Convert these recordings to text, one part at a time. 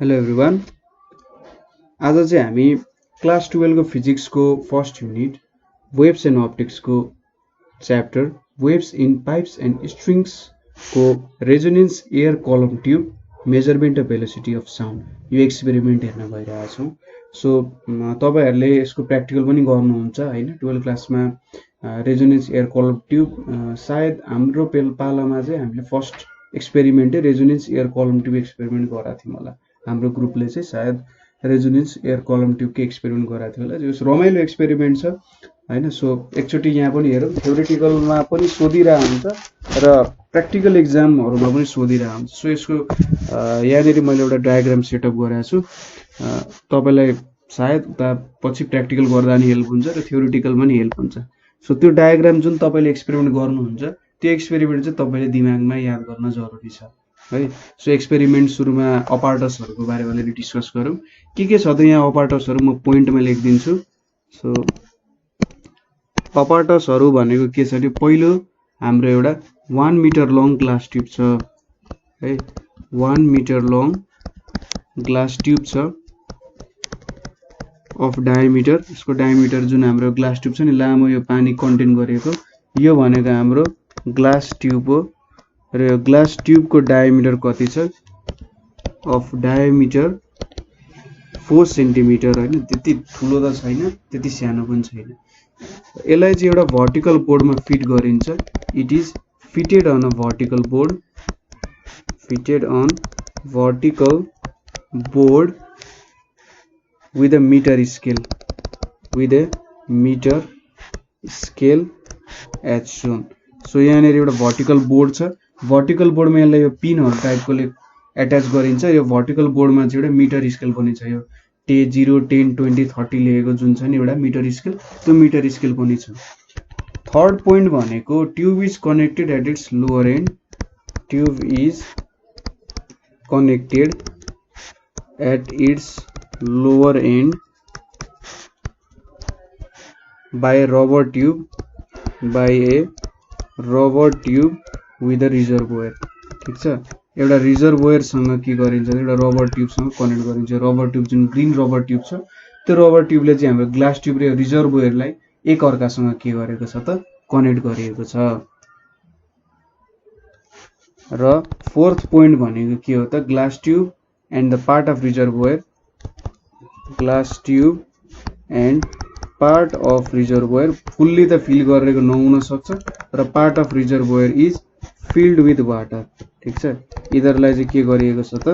Hello everyone. आज चाहिँ हामी क्लास 12 को फिजिक्सको फर्स्ट युनिट वेव्स एन्ड अप्टिक्सको chapter waves in pipes and strings को resonance air column tube measurement of velocity of sound यो एक्सपेरिमेन्ट हेर्न गइरहेछौँ। सो तपाईहरुले यसको प्र्याक्टिकल पनि गर्नुहुन्छ हैन। 12 क्लासमा रेजोनेन्स एयर कलम ट्युब सायद हाम्रो पालामा चाहिँ हामीले first एक्सपेरिमेन्टै resonance air column tube experiment गराएको थियौँ होला। हाम्रो ग्रुपले चाहिँ सायद रेजोनेन्स एयर कलम ट्युबकै एक्सपेरिमेन्ट गराएको थियो होला। यो रमाइलो एक्सपेरिमेन्ट छ हैन। सो एकचोटि यहाँ पनि हेरौँ, थ्योरिटिकलमा पनि सोधिरहेको हुन्छ र प्र्याक्टिकल एक्जामहरुमा पनि सोधिरहेको हुन्छ। सो यसको यहाँनिर मैले एउटा डायग्राम सेटअप गरेको छु। तपाईलाई सायद उता पछि प्र्याक्टिकल गर्दा नि हेल्प हुन्छ र थ्योरिटिकल पनि हेल्प हुन्छ। सो त्यो डायग्राम जुन तपाईले एक्सपेरिमेन्ट गर्नुहुन्छ त्यो एक्सपेरिमेन्ट चाहिँ तपाईले दिमागमा याद गर्न जरुरी छ है। सो एक्सपेरिमेन्ट सुरुमा अपार्टसहरुको बारेमा अलिअलि डिस्कस गरौँ। के छ त यहाँ अपार्टसहरु म पोइन्टमा लेखिदिन्छु। सो अपार्टसहरु भनेको के छ भने पहिलो हाम्रो एउटा 1 मिटर लङ ग्लास ट्युब छ है। 1 मिटर लङ ग्लास ट्युब छ अफ डायमिटर। यसको डायमिटर जुन हाम्रो ग्लास ट्युब छ नि लामो यो पानी कन्टेन गरेको यो भनेको हाम्रो ग्लास ट्युब हो र यो ग्लास ट्युबको डायमिटर कति छ अफ डायमिटर 4 सेन्टिमिटर हैन। त्यति ठुलो त छैन त्यति सानो पनि छैन। यसलाई चाहिँ एउटा भर्टिकल बोर्डमा फिट गरिन्छ। It is fitted on a vertical board, fitted on vertical board with a meter scale, with a meter scale as shown। So यहाँनिर एउटा भर्टिकल बोर्ड छ। भर्टिकल बोर्डमा यसलाई यो पिनहरु टाइपकोले एट्याच गरिन्छ। यो भर्टिकल बोर्डमा चाहिँ एउटा मिटर स्केल पनि छ। यो 0, 10, 20, 30 लेखेको जुन छ नि एउटा मिटर स्केल, त्यो मिटर स्केल पनि छ। थर्ड पोइन्ट भनेको tube is connected at its lower end, tube is connected at its lower end by a rubber tube, by a rubber tube with a reservoir। ठीक छ। एउटा reservoir सँग के गरिन्छ एउटा रबर ट्युब सँग कनेक्ट गरिन्छ। रबर ट्युब जुन ग्रीन रबर ट्युब छ त्यो रबर ट्युबले चाहिँ हाम्रो ग्लास ट्युब र रिजर्भोयरलाई एक अर्कासँग के गरेको छ त कनेक्ट गरिएको छ। र फोर्थ पोइन्ट भनेको के हो त glass tube and the part of reservoir, glass tube and part of reservoir fully त फिल गरेको नहुन सक्छ र part of reservoir is filled with water. ठीक छ। यिनीहरुलाई चाहिँ के गरिएको छ त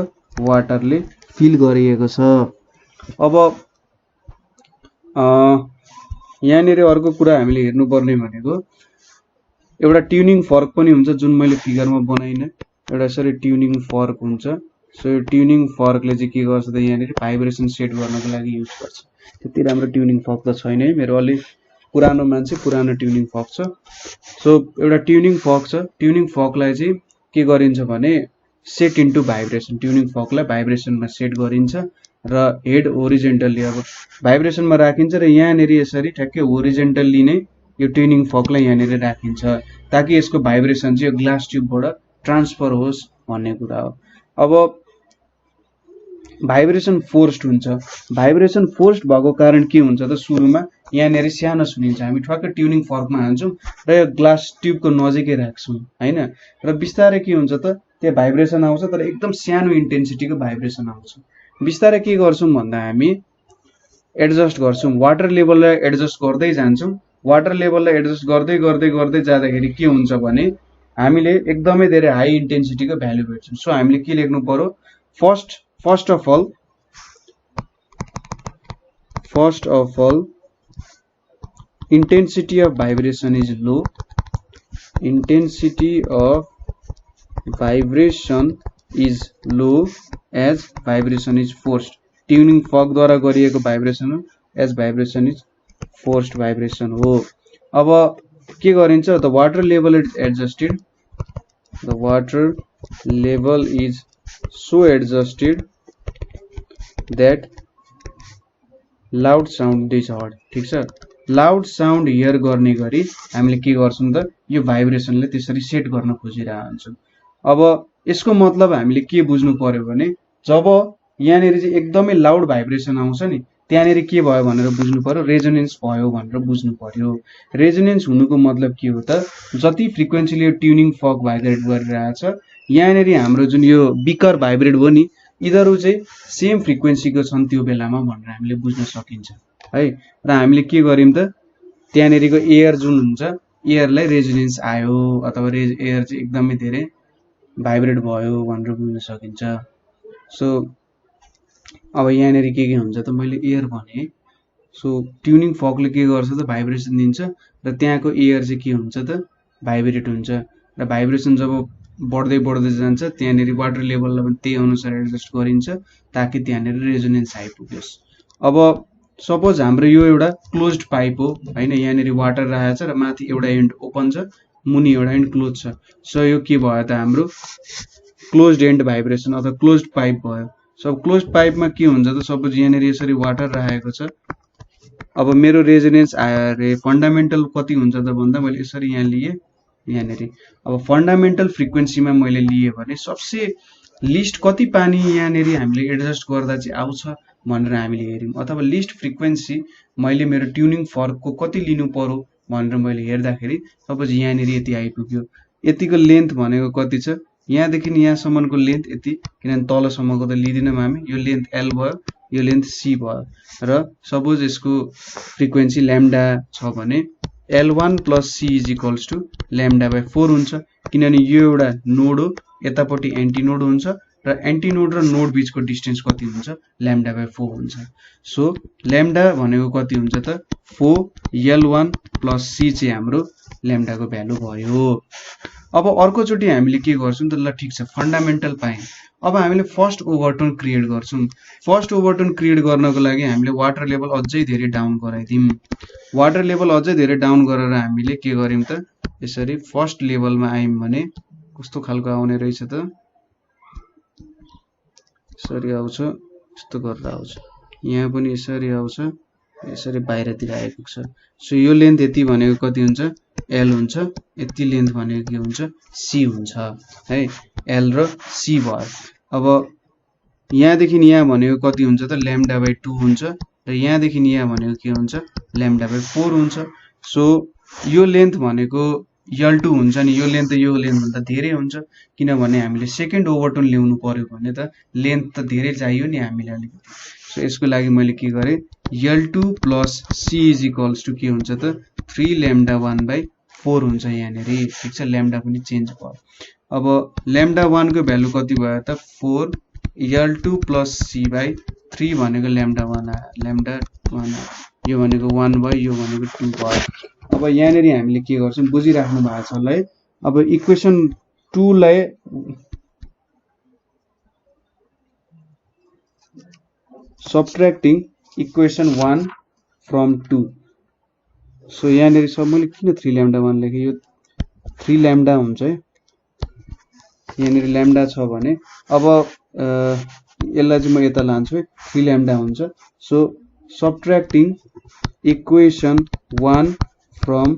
वाटरले फिल गरिएको छ। अब यहाँनिर अर्को कुरा हामीले हेर्नुपर्ने भनेको एउटा ट्युनिङ फर्क पनि हुन्छ जुन मैले फिगरमा बनाइन। एउटा यसरी ट्युनिङ फर्क हुन्छ। सो यो ट्युनिङ फर्कले चाहिँ के गर्छ त यहाँनिर भाइब्रेसन सेट गर्नको लागि युज गर्छ। त्यति राम्रो ट्युनिङ फर्क त छैन है, मेरो अलि पुरानो मान्छे पुरानो ट्युनिङ फर्क छ। सो एउटा ट्युनिङ फर्क छ। ट्युनिङ फर्कलाई चाहिँ के गरिन्छ भने सेट इन्टु भाइब्रेसन। ट्युनिङ फर्कलाई भाइब्रेसनमा सेट गरिन्छ र हेड होरिजेन्टली अब भाइब्रेसनमा राखिन्छ र यहाँनिर यसरी ठ्याक्कै होरिजेन्टली नै यो ट्युनिङ फर्कलाई यहाँनिर राखिन्छ ताकि यसको भाइब्रेसन चाहिँ यो ग्लास ट्युबबाट ट्रान्सफर होस् भन्ने कुरा हो। अब भाइब्रेसन फोर्स्ड हुन्छ। भाइब्रेसन फोर्स्ड भएको कारण के हुन्छ त सुरुमा यहाँनिर सानो सुनिन्छ। हामी ठ्याक्कै ट्युनिङ फर्कमा हान्छौँ र यो ग्लास ट्युबको नजिकै राख्छौँ हैन। र बिस्तारै के हुन्छ त त्यो भाइब्रेसन आउँछ तर एकदम सानो इन्टेन्सिटीको भाइब्रेसन आउँछ। बिस्तारै के गर्छौँ भन्दा हामी एडजस्ट गर्छौँ, वाटर लेभललाई एडजस्ट गर्दै जान्छौँ। वाटर लेभललाई एडजस्ट गर्दै गर्दै गर्दै जाँदाखेरि के हुन्छ भने हामीले एकदमै धेरै हाई इन्टेन्सिटीको भ्यालु भेट्छौँ। सो हामीले के लेख्नु पर्यो first of all intensity of vibration is low, intensity of vibration is low as vibration is forced। Tuning fork द्वारा गरिएको भाइब्रेसन हो as vibration is forced vibration हो। अब के गरिन्छ the water level is adjusted, the water level is so adjusted that loud sound is heard। ठीक छ। Loud sound here गर्ने गरी हामीले के गर्छौं त यो भाइब्रेसनले त्यसरी सेट गर्न खोजिरहेका हुन्छौं। अब यसको मतलब हामीले के बुझ्नु पर्यो भने जब यहाँनिर चाहिँ एकदमै लाउड भाइब्रेसन आउँछ नि, त्यहाँनिर के भयो भनेर बुझ्नु पर्यो, रेजोनेन्स भयो भनेर बुझ्नु पर्यो। रेजोनेन्स हुनुको मतलब के हो त, जति फ्रिक्वेन्सीले यो ट्युनिङ फर्क भाइब्रेट गरिरहेछ, यहाँनिर हाम्रो जुन यो बिकर भाइब्रेट भयो नि, यिनीहरू चाहिँ सेम फ्रिक्वेन्सीको छन् त्यो बेलामा भनेर हामीले बुझ्न सकिन्छ है। र हामीले के गर्यौँ त, त्यहाँनिरको एयर जुन हुन्छ, एयरलाई रेजोनेन्स आयो अथवा एयर चाहिँ एकदमै धेरै भाइब्रेट भयो भनेर बुझ्न सकिन्छ। सो अब यहाँनिर के हुन्छ त, मैले एयर भने, सो ट्युनिङ फर्कले के गर्छ त, भाइब्रेसन दिन्छ र त्यहाँको एयर चाहिँ के हुन्छ त, भाइब्रेट हुन्छ। र भाइब्रेसन जब बढ्दै बढ्दै जान्छ, त्यहाँनिर वाटर लेभललाई पनि त्यही अनुसार एडजस्ट गरिन्छ ताकि त्यहाँनिर रेजोनेन्स आइपुग्योस्। अब सपोज हाम्रो यो एउटा क्लोज्ड पाइप हो हैन, यहाँनिर वाटर रहेको छ र माथि एउटा एन्ड ओपन छ, मुनि एउटा एन्ड क्लोज छ। सो यो के भयो त, हाम्रो क्लोज्ड एन्ड भाइब्रेसन अथवा क्लोज्ड पाइप भयो। सो क्लोज्ड पाइपमा के हुन्छ त, सपोज यहाँनिर यसरी वाटर राखेको छ, अब मेरो रेजोनेन्स आयो रे फन्डामेन्टल कति हुन्छ त भन्दा, मैले यसरी यहाँ लिएँ यहाँनिर। अब फन्डामेन्टल फ्रिक्वेन्सीमा मैले लिएँ भने सबसे लिस्ट कति पानी यहाँनिर हामीले एडजस्ट गर्दा चाहिँ आउँछ भनेर हामीले हेऱ्यौँ, अथवा लिस्ट फ्रिक्वेन्सी मैले मेरो ट्युनिङ फर्कको कति लिनु पर्यो भनेर मैले हेर्दाखेरि सपोज यहाँनिर यति आइपुग्यो। यतिको लेन्थ भनेको कति छ, यहाँदेखि यहाँसम्मको लेन्थ यति, किनभने तलसम्मको त लिँदैनौँ हामी, यो लेन्थ एल भयो, यो लेन्थ सी भयो। र सपोज यसको फ्रिक्वेन्सी ल्याम्डा छ भने L1 plus C is equals to λ/4 हुन्छ, किनभने यो एउटा नोड हो, यतापट्टि एन्टी नोड हुन्छ र एन्टी नोड र नोड बीचको डिस्टेन्स कति हुन्छ, λ/4 हुन्छ। सो ल्याम्डा भनेको कति हुन्छ त, 4L1 प्लस सी चाहिँ हाम्रो ल्याम्डाको भ्यालु भयो। अब अर्कोचोटि हामीले के गर्छौँ त, ल ठिक छ, फन्डामेन्टल पायौँ। अब हामीले फर्स्ट ओभरटोन क्रिएट गर्छौँ। फर्स्ट ओभरटोन क्रिएट गर्नको लागि हामीले वाटर लेभल अझै धेरै डाउन गराइदियौँ। वाटर लेभल अझै धेरै डाउन गरेर हामीले के गर्यौँ त, यसरी फर्स्ट लेभलमा आयौँ भने कस्तो खालको आउने रहेछ त, यसरी आउँछ, यस्तो गरेर आउँछ, यहाँ पनि यसरी आउँछ, यसरी बाहिरतिर आइपुग्छ। सो यो लेन्थ यति भनेको कति हुन्छ, एल हुन्छ, यति लेन्थ भनेको के हुन्छ, सी हुन्छ है, एल र सी भयो। अब यहाँदेखि यहाँ भनेको कति हुन्छ त, λ/2 हुन्छ र यहाँदेखि यहाँ भनेको के हुन्छ, λ/4 हुन्छ। सो यो लेन्थ भनेको L2 हुन्छ नि, यो लेन्थ भन्दा धेरै हुन्छ, किनभने हामीले सेकेन्ड ओभरटोन ल्याउनु पर्यो भने त लेन्थ त धेरै चाहियो नि हामीले अलिकति। सो यसको लागि मैले के गरेँ, L2 plus C is equals to के हुन्छ त, 3λ1/4 हुन्छ यहाँनिर, ठिक छ, ल्याम्डा पनि चेन्ज भयो। अब λ1 को भ्यालु कति भयो त, 4L2 प्लस c/3 भनेको λ1 आयो, यो भनेको 1 भयो, यो भनेको 2 भयो। अब यहाँनिर हामीले के गर्छौँ, बुझिराख्नु भएको छ होला है। अब इक्वेसन 2 लाई सबट्र्याक्टिङ इक्वेसन 1 फ्रम 2। सो यहाँनिर सब मैले किन 3λ1 लेखेँ, यो 3λ हुन्छ है, यहाँनिर ल्याम्डा छ भने अब यसलाई चाहिँ म यता लान्छु है, 3λ हुन्छ। सो सबट्र्याक्टिङ इक्वेसन 1 फ्रम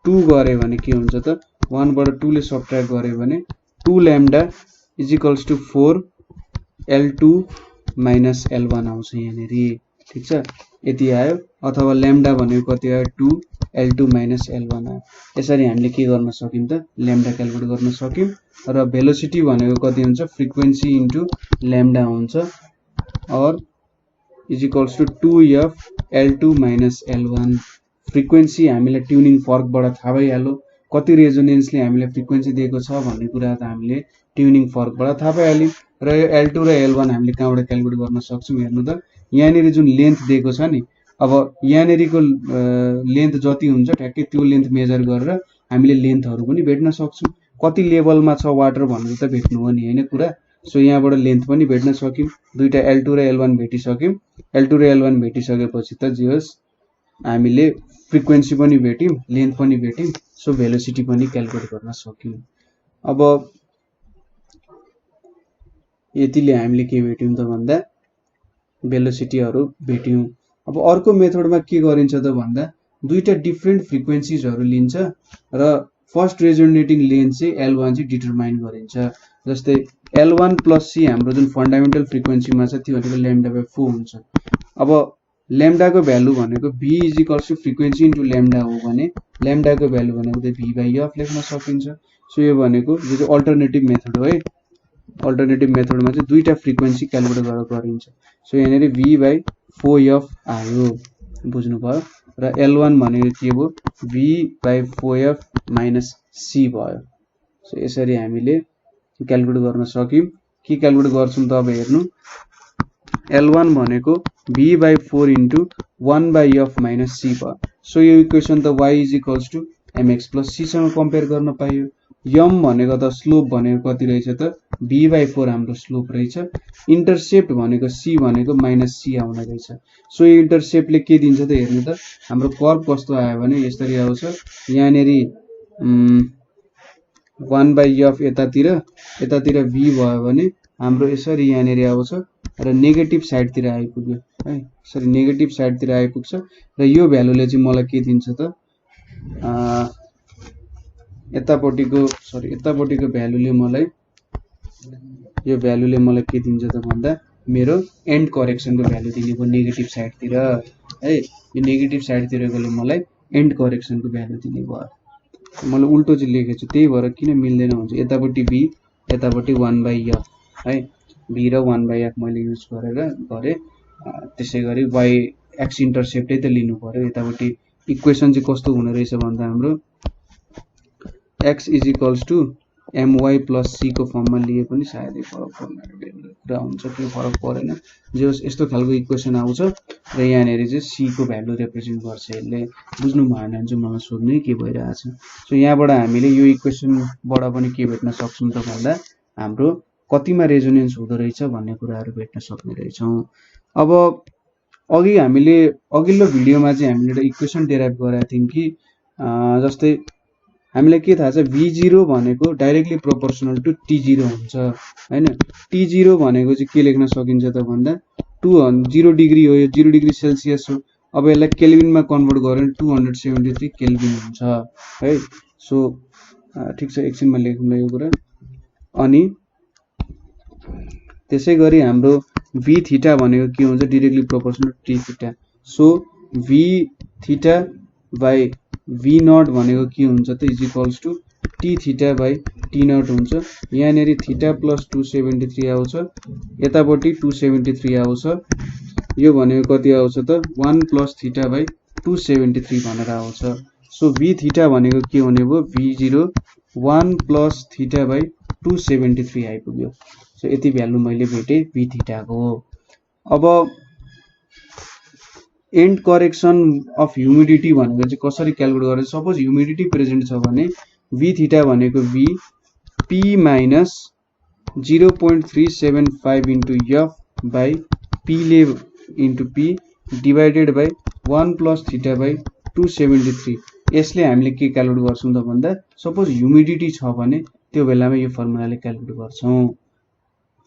2 गरे भने के हुन्छ त, 1 बाट 2 ले सबट्र्याक्ट गरे भने 2λ is equals to 4L2 minus L1 आउँछ यहाँनिर, ठिक छ, यति आयो। अथवा ल्याम्डा भनेको कति आयो, 2L2 माइनस L1 आयो। यसरी हामीले के गर्न सक्यौँ त, ल्याम्डा क्याल्कुलेट गर्न सक्यौँ। र भेलोसिटी भनेको कति हुन्छ, फ्रिक्वेन्सी इन्टु ल्याम्डा हुन्छ, और is equals to 2FL2 minus L1। Frequency हामीलाई ट्युनिङ फर्कबाट थाहा भइहाल्यो, कति रेजोनेन्सले हामीले फ्रिक्वेन्सी दिएको छ भन्ने कुरा त हामीले ट्युनिङ फर्कबाट थाहा पाइहाल्यौँ। र यो L2 र L1 हामीले कहाँबाट क्याल्कुलेट गर्न सक्छौँ, हेर्नु त, यहाँनिर जुन लेन्थ दिएको छ नि, अब यहाँनिरको लेन्थ जति हुन्छ ठ्याक्कै त्यो लेन्थ मेजर गरेर हामीले लेन्थहरू पनि भेट्न सक्छौँ। कति लेभलमा छ वाटर भनेर त भेट्नु हो नि हैन कुरा। सो यहाँबाट लेन्थ पनि भेट्न सक्यौँ, दुईटा L2 र L1 भेटिसक्यौँ। L2 र L1 भेटिसकेपछि त जे होस् हामीले फ्रिक्वेन्सी पनि भेट्यौँ, लेन्थ पनि भेट्यौँ, सो भेलोसिटी पनि क्याल्कुलेट गर्न सक्यौँ। अब यतिले हामीले के भेट्यौँ त भन्दा भेलोसिटीहरू भेट्यौँ। अब अर्को मेथडमा के गरिन्छ त भन्दा, दुईटा डिफ्रेन्ट फ्रिक्वेन्सीजहरू लिन्छ र फर्स्ट रेजोनेटिङ लेन्थ चाहिँ L1 चाहिँ डिटरमाइन गरिन्छ। जस्तै L1 प्लस C हाम्रो जुन फन्डामेन्टल फ्रिक्वेन्सीमा छ त्यो भनेको λ/4 हुन्छ। अब लैम्डाको भ्यालु भनेको v is equals to frequency into lambda हो भने लैम्डाको भ्यालु भनेको चाहिँ v/f लेख्न सकिन्छ। सो यो भनेको यो चाहिँ अल्टरनेटिभ मेथड हो है। अल्टरनेटिभ मेथडमा चाहिँ दुईटा फ्रिक्वेन्सी क्याल्कुलेट गरेर गरिन्छ। सो यहाँनिर v/4f आयो, बुझ्नुभयो। र L1 भनेको के भयो, v/4f माइनस c भयो। सो यसरी हामीले क्याल्कुलेट गर्न सक्यौं। के क्याल्कुलेट गर्छौं त अब हेर्नु, L1 भनेको v/4 इन्टु 1/f माइनस c भयो। सो यो इक्वेसन त y is equals to mx plus c सँग कम्पेयर गर्न पाइयो। m भनेको त स्लोप भनेको कति रहेछ त v/4 हाम्रो स्लोप रहेछ। इन्टरसेप्ट भनेको c भनेको माइनस c आउने रहेछ। सो यो इन्टरसेप्टले के दिन्छ त हेर्नु त, हाम्रो कर्व कस्तो आयो भने यसरी आउँछ। यहाँनेरि 1/f यतातिर v भयो भने हाम्रो यसरी यहाँनेरि आउँछ र नेगेटिभ साइडतिर आइपुग्यो है। यसरी नेगेटिभ साइडतिर आइपुग्छ र यो भ्यालुले चाहिँ मलाई के दिन्छ त, यतापट्टिको भ्यालुले मलाई, यो भ्यालुले मलाई के दिन्छ त भन्दा मेरो एन्ड करेक्सनको भ्यालु दिने भयो नेगेटिभ साइडतिर है। यो नेगेटिभ साइडतिरकोले मलाई एन्ड करेक्सनको भ्यालु दिने भयो। मैले उल्टो चाहिँ लेखेको छु, त्यही भएर किन मिल्दैन भन्छ, यतापट्टि v यतापट्टि 1/f है। v र 1/f मैले युज गरेर गरे। त्यसै गरी y एक्स इन्टरसेप्टै त लिनु पर्यो। यतापट्टि इक्वेसन चाहिँ कस्तो हुने रहेछ भन्दा हाम्रो x is equals to my plus c को फर्ममा लिए पनि सायदै फरक पर्ने कुरा हुन्छ, त्यो फरक परेन। जे होस् यस्तो खालको इक्वेसन आउँछ र यहाँनेरि चाहिँ c को भ्यालु रिप्रेजेन्ट गर्छ यसले। बुझ्नु भएन भने चाहिँ मलाई सोध्नु के भइरहेछ। सो यहाँबाट हामीले यो इक्वेसनबाट पनि के भेट्न सक्छौं त भन्दा हाम्रो कतिमा रेजोनेन्स हुँदो रहेछ भन्ने कुराहरू भेट्न सक्ने रहेछौं। अब अघि हामीले अघिल्लो भिडियोमा चाहिँ हामीले एउटा इक्वेसन डेराइभ गरेका थियौं कि जस्तै हामीलाई के थाहा छ, v0 भनेको डाइरेक्टली प्रोपोर्सनल टु t0 हुन्छ हैन। t0 भनेको चाहिँ के लेख्न सकिन्छ त भन्दा 0 डिग्री हो, यो 0 डिग्री सेल्सियस हो। अब यसलाई केल्भिनमा कन्भर्ट गऱ्यो भने 273 केल्भिन हुन्छ है। सो ठीक छ, एकछिनमा लेखौँला यो कुरा। अनि त्यसै गरी हाम्रो v थीटा भनेको के हुन्छ, directly proportional to t theta. So v theta by v naught भनेको के हुन्छ त is equals to t theta by t naught हुन्छ। यहाँनेरि थीटा प्लस 273 आउँछ, यतापट्टि 273 आउँछ। यो भनेको कति आउँछ त 1 प्लस थीटा बाइ 273 भनेर आउँछ। सो v थीटा भनेको के हुने भयो, v0 1 प्लस थीटा बाइ 273 आइपुग्यो। सो यति भ्यालु मैले भेटे v थीटाको। अब एन्ड करेक्सन अफ ह्युमिडिटी भनेको चाहिँ कसरी क्याल्कुलेट गर्ने, सपोज ह्युमिडिटी प्रेजेन्ट छ भने v थीटा भनेको v p minus 0.375 into f by p ले into p divided by 1 plus theta by 273। यसले हामीले के क्याल्कुलेट गर्छौं त भन्दा सपोज ह्युमिडिटी छ भने त्यो बेलामा यो फर्मुलाले क्याल्कुलेट गर्छौं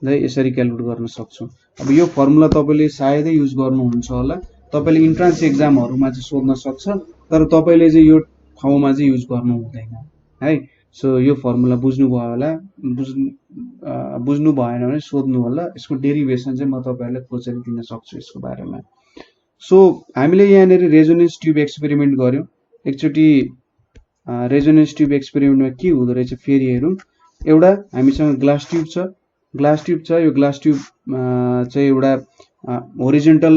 है। यसरी क्याल्कुलेट गर्न सक्छौं। अब यो फर्मुला तपाईले सायदै युज गर्नुहुन्छ होला, तपाईले इन्ट्रान्स एक्जामहरुमा चाहिँ सोध्न सक्छ, तर तपाईले चाहिँ यो ठाउँमा चाहिँ युज गर्नु हुँदैन है। सो यो फर्मुला बुझ्नु भयो होला, बुझ्नु भएन भने सोध्नु होला। यसको डेरिभेसन चाहिँ म तपाईहरुलाई खोजेर दिन सक्छु यसको बारेमा। सो हामीले यहाँनेरि रेजोनेन्स ट्युब एक्सपेरिमेन्ट गर्यौं। एकचोटी रेजोनेन्स ट्युब एक्सपेरिमेन्टमा के हुँदो रहेछ फेरि हेरौं। एउटा हामीसँग ग्लास ट्युब छ, यो ग्लास ट्युब चाहिँ एउटा होरिजोन्टल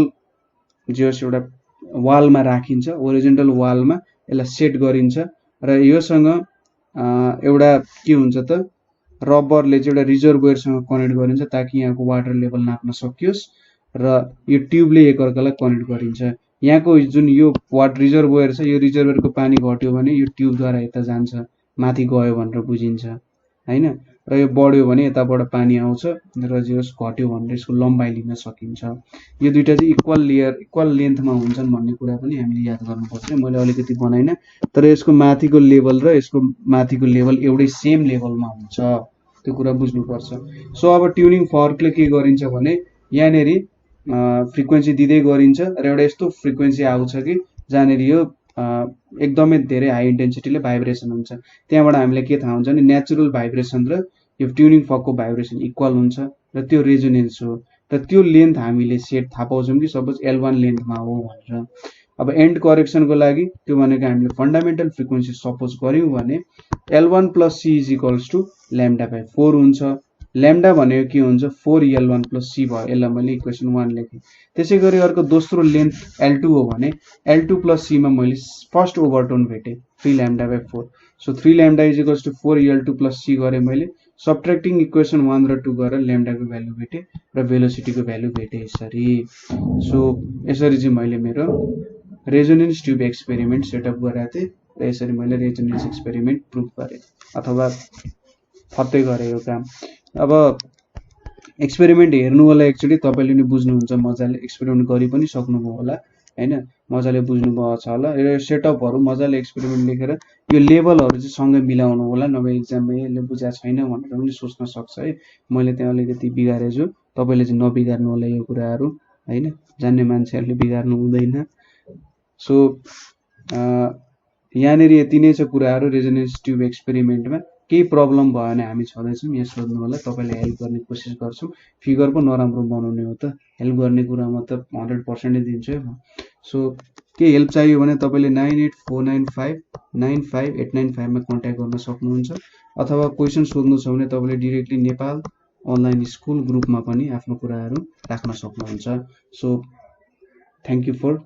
जस एउटा वालमा राखिन्छ, होरिजोन्टल वालमा यसलाई सेट गरिन्छ र योसँग एउटा के हुन्छ त रबरले चाहिँ एउटा रिजर्भोयरसँग कनेक्ट गरिन्छ ताकि यहाँको वाटर लेभल नाप्न सकियोस् र यो ट्युबले एकअर्कालाई कनेक्ट गरिन्छ। यहाँको जुन यो रिजर्भोयर छ, यो रिजर्भोयरको पानी घट्यो भने यो ट्युबद्वारा यता जान्छ, माथि गयो भनेर बुझिन्छ हैन, र यो बढ्यो भने यताबाट पानी आउँछ र जस घट्यो भनेर यसको लम्बाइ लिन सकिन्छ। यो दुईटा चाहिँ इक्वल लेन्थमा हुन्छन् भन्ने कुरा पनि हामीले याद गर्नुपर्छ। मैले अलिकति बनाइन, तर यसको माथिको लेभल र यसको माथिको लेभल एउटै सेम लेभलमा हुन्छ, त्यो कुरा बुझ्नुपर्छ। सो अब ट्युनिङ फर्कले के गरिन्छ भने यहाँनेरि फ्रिक्वेन्सी दिँदै गरिन्छ र एउटा यस्तो फ्रिक्वेन्सी आउँछ कि जहाँनेरि यो एकदमै धेरै हाई इन्टेन्सिटीले भाइब्रेसन हुन्छ। त्यहाँबाट हामीले के थाहा हुन्छ भने नेचुरल भाइब्रेसन र यो ट्युनिङ फर्कको भाइब्रेसन इक्वल हुन्छ र त्यो रेजोनेन्स हो र त्यो लेन्थ हामीले सेट थाहा पाउँछौँ कि सपोज L1 लेन्थमा हो भनेर। अब एन्ड करेक्सनको लागि त्यो भनेको हामीले फन्डामेन्टल फ्रिक्वेन्सी सपोज गऱ्यौँ भने L1 + C = λ/4 हुन्छ। ल्याम्डा भनेको के हुन्छ 4L1 + C भयो। यसलाई मैले इक्वेसन 1 लेखेँ। त्यसै गरी अर्को दोस्रो लेन्थ L2 हो भने L2 + C मा मैले फर्स्ट ओभरटोन भेटेँ 3λ/4। सो 3λ = 4L2 + C गरेँ मैले। सब्ट्र्याक्टिङ इक्वेसन 1 र 2 गरेर ल्याम्डाको भ्यालु भेटेँ र भेलोसिटीको भ्यालु भेटेँ यसरी। सो यसरी चाहिँ मैले मेरो रेजोनेन्स ट्युब एक्सपेरिमेन्ट सेटअप गरेको थिएँ र यसरी मैले रेजोनेन्स एक्सपेरिमेन्ट प्रुभ गरेँ अथवा फत्तै गरेँ यो काम। अब एक्सपेरिमेन्ट हेर्नु होला एकचोटि तपाईँले नि बुझ्नुहुन्छ मजाले, एक्सपेरिमेन्ट गरि पनि सक्नुभयो होला हैन, मजाले बुझ्नुभएको छ होला। यो सेटअपहरू मजाले एक्सपेरिमेन्ट लेखेर यो लेभलहरू चाहिँ सँगै मिलाउनु होला, नभए एक्जाममा यसले बुझाएको छैन भनेर पनि सोच्न सक्छ है। मैले त्यहाँ अलिकति बिगारेछु, तपाईँले चाहिँ नबिगार्नु होला यो कुराहरू हैन, जान्ने मान्छेहरूले बिगार्नु हुँदैन। सो यहाँनिर यति नै छ कुराहरू रेजोनेन्स ट्युब एक्सपेरिमेन्टमा। केही प्रब्लम भयो भने हामी छँदैछौँ, यहाँ सोध्नु होला, तपाईँले हेल्प गर्ने कोसिस गर्छौँ। फिगर पो नराम्रो बनाउने हो त, हेल्प गर्ने कुरामा त 100% दिन्छु है म। सो केही हेल्प चाहियो भने तपाईँले 9849595895 मा कन्ट्याक्ट गर्न सक्नुहुन्छ, अथवा क्वेसन सोध्नु छ भने तपाईँले डिरेक्टली नेपाल अनलाइन स्कुल ग्रुपमा पनि आफ्नो कुराहरू राख्न सक्नुहुन्छ। So thank you for